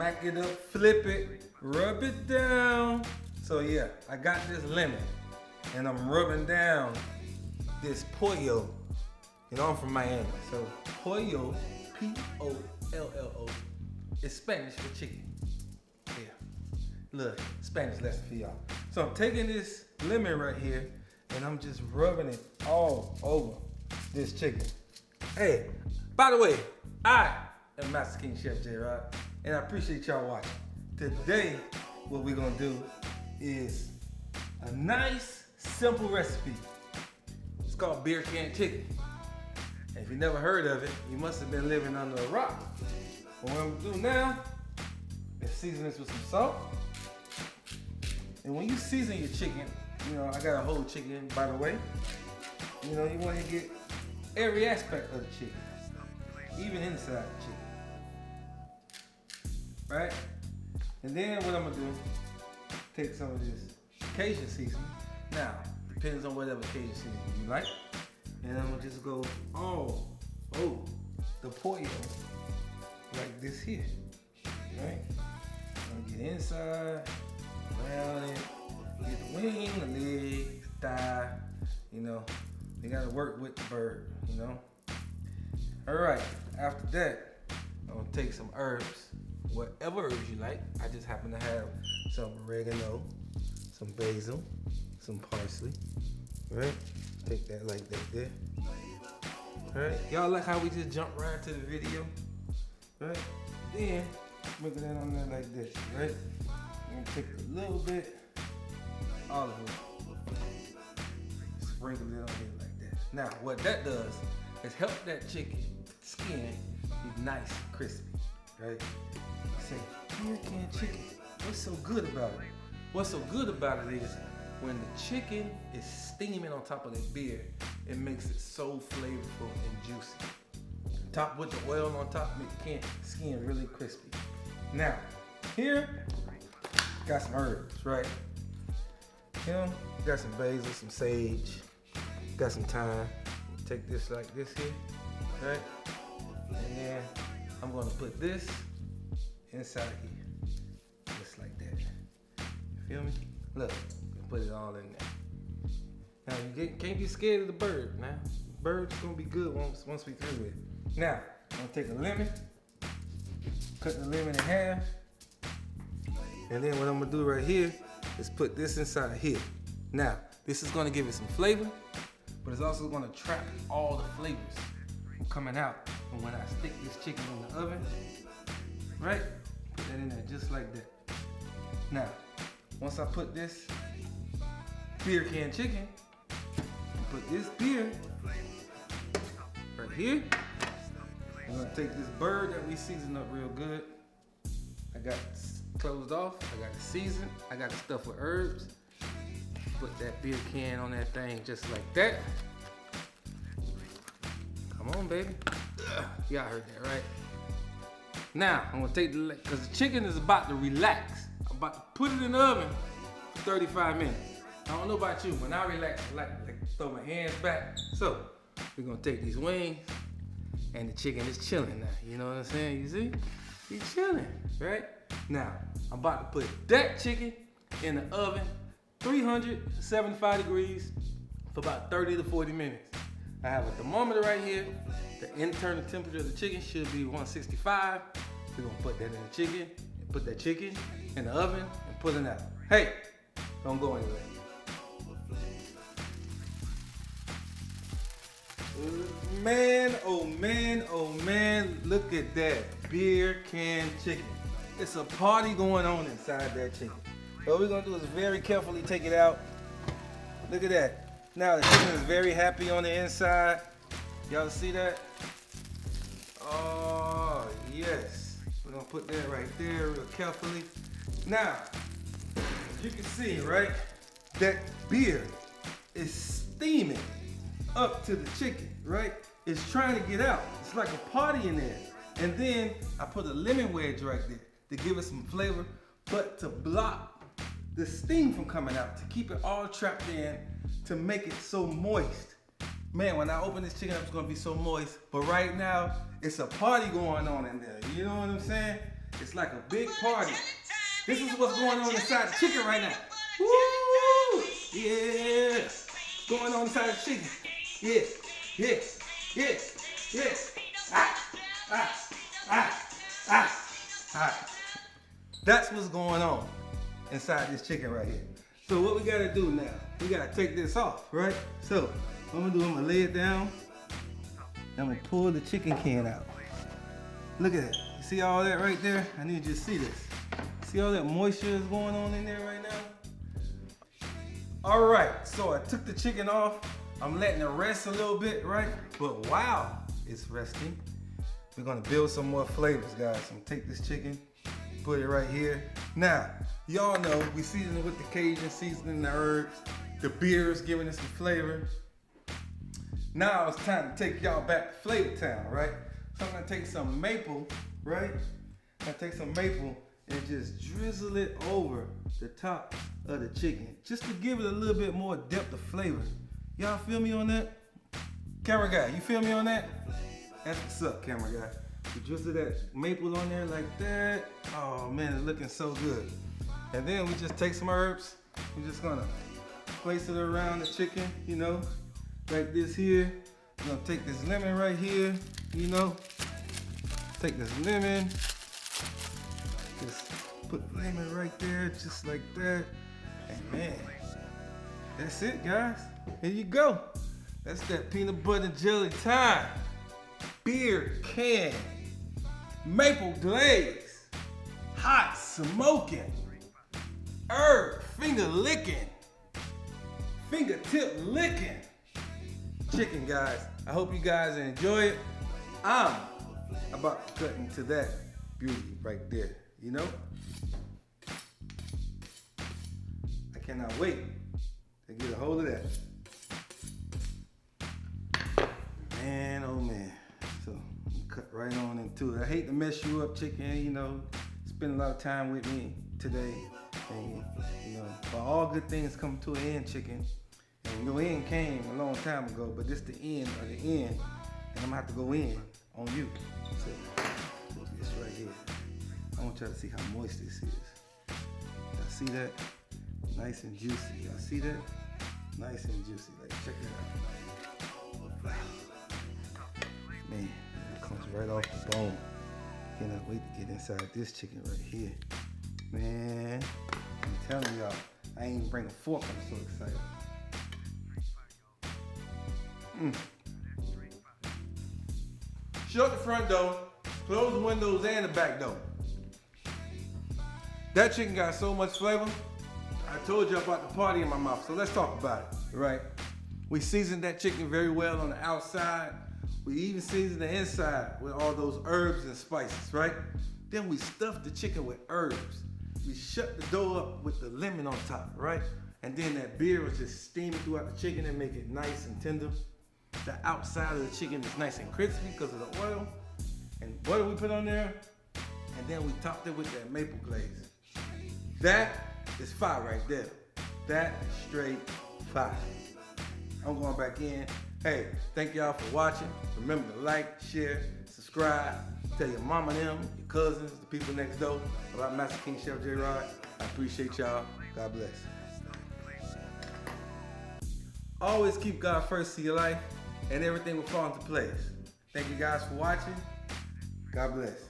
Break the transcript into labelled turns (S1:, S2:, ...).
S1: smack it up, flip it, rub it down. So yeah, I got this lemon and I'm rubbing down this pollo. You know, I'm from Miami, so pollo, P-O-L-L-O, is Spanish for chicken. Yeah, look, Spanish lesson for y'all. So I'm taking this lemon right here and I'm just rubbing it all over this chicken. Hey, by the way, I am Master King Chef J Rod, and I appreciate y'all watching. Today, what we're gonna do is a nice, simple recipe. It's called beer can chicken. And if you never heard of it, you must have been living under a rock. But what I'm gonna do now is season this with some salt. And when you season your chicken, you know, I got a whole chicken, by the way. You know, you want to get every aspect of the chicken, even inside the chicken. Right? And then what I'm gonna do, take some of this Cajun seasoning. Now, depends on whatever Cajun seasoning you like. And I'm gonna just go the pollo like this here. Right? I'm gonna get inside, around it, get the wing, the leg, the thigh. You know, you gotta work with the bird, you know. All right, after that, I'm gonna take some herbs, whatever herbs you like. I just happen to have some oregano, some basil, some parsley, right? Take that like that there. All right, y'all like how we just jump right into the video, right? Then, sprinkle that on there like this, right? I'm gonna take a little bit, olive oil, sprinkle it on here like that. Now, what that does is help that chicken skin be nice and crispy, right? Say, beer can chicken, what's so good about it? What's so good about it is when the chicken is steaming on top of that beer, it makes it so flavorful and juicy. Top with the oil on top, make the skin really crispy. Now, here, got some herbs, right? You know, got some basil, some sage, got some thyme. Take this like this here, right? And then I'm gonna put this inside here, just like that. You feel me? Look, put it all in there. Now you can't be scared of the bird. Now, the bird's gonna be good once we through with it. Now, I'm gonna take a lemon, cut the lemon in half, and then what I'm gonna do right here is put this inside here. Now, this is gonna give it some flavor, but it's also gonna trap all the flavors from coming out. And when I stick this chicken in the oven, right? Put that in there just like that. Now, once I put this beer can chicken, put this beer right here. I'm gonna take this bird that we seasoned up real good. I got it closed off, I got it seasoned, I got it stuffed with herbs. Put that beer can on that thing just like that. Come on, baby. Y'all heard that, right? Now, I'm gonna take because the chicken is about to relax. I'm about to put it in the oven for 35 minutes. I don't know about you, when I relax, I like to throw my hands back. So, we're gonna take these wings, and the chicken is chilling now. You know what I'm saying? You see? He's chilling, right? Now, I'm about to put that chicken in the oven, 375 degrees, for about 30 to 40 minutes. I have a thermometer right here. The internal temperature of the chicken should be 165. We're gonna put that in the chicken, and put that chicken in the oven, and pull it out. Hey, don't go anywhere. Man, oh man, oh man, look at that beer can chicken. It's a party going on inside that chicken. So what we're gonna do is very carefully take it out. Look at that. Now the chicken is very happy on the inside. Y'all see that? Oh, yes. We're gonna put that right there real carefully. Now, as you can see, right, that beer is steaming up to the chicken, right? It's trying to get out. It's like a party in there. And then I put a lemon wedge right there to give it some flavor, but to block the steam from coming out, to keep it all trapped in, to make it so moist. Man, when I open this chicken up, it's gonna be so moist. But right now, it's a party going on in there. You know what I'm saying? It's like a big party. This is what's going on inside the chicken right now. Woo! Yeah. What's going on inside the chicken? Yeah. Yeah. Yeah. Yeah. Alright. That's what's going on inside this chicken right here. So what we gotta do now, we gotta take this off, right? So what I'm gonna do, I'm gonna lay it down. I'm gonna pull the chicken can out. Look at it. You see all that right there? I need you to see this. See all that moisture is going on in there right now? All right, so I took the chicken off. I'm letting it rest a little bit, right? But while it's resting, we're gonna build some more flavors, guys. I'm gonna take this chicken, put it right here. Now, y'all know we season it with the Cajun seasoning, the herbs, the beers giving it some flavor. Now it's time to take y'all back to Flavor Town, right? So I'm gonna take some maple, right? I take some maple and just drizzle it over the top of the chicken, just to give it a little bit more depth of flavor. Y'all feel me on that? Camera guy, you feel me on that? That's what's up, camera guy. You drizzle that maple on there like that. Oh man, it's looking so good. And then we just take some herbs. We're just gonna place it around the chicken, you know, like this here. We're gonna take this lemon right here, you know. Take this lemon. Just put lemon right there, just like that. And man, that's it, guys. Here you go. That's that peanut butter and jelly time. Beer can. Maple glaze. Hot smoking. Herb finger licking. Fingertip licking. Chicken, guys. I hope you guys enjoy it. I'm about to cut into that beauty right there, you know? I cannot wait to get a hold of that. Man, oh man. So, cut right on into it. I hate to mess you up, chicken, you know. Spend a lot of time with me today. And, you know, but all good things come to an end, chicken. And your end came a long time ago, but this the end of the end. And I'm gonna have to go in on you. So, this right here. I want y'all to see how moist this is. Y'all see that? Nice and juicy. Y'all see that? Nice and juicy. Like, check it out. Man, it comes right off the bone. Cannot wait to get inside this chicken right here. Man, I'm telling y'all, I ain't even bring a fork. I'm so excited. Shut the front door, close the windows and the back door. That chicken got so much flavor. I told you about the party in my mouth, so let's talk about it, right? We seasoned that chicken very well on the outside. We even seasoned the inside with all those herbs and spices, right? Then we stuffed the chicken with herbs. We shut the door up with the lemon on top, right? And then that beer was just steaming throughout the chicken and make it nice and tender. The outside of the chicken is nice and crispy because of the oil. And butter we put on there. And then we topped it with that maple glaze. That is fire right there. That is straight fire. I'm going back in. Hey, thank y'all for watching. Remember to like, share, subscribe. Tell your mama and them, your cousins, the people next door about Master King Chef J Rod. I appreciate y'all. God bless. Always keep God first in your life and everything will fall into place. Thank you guys for watching. God bless.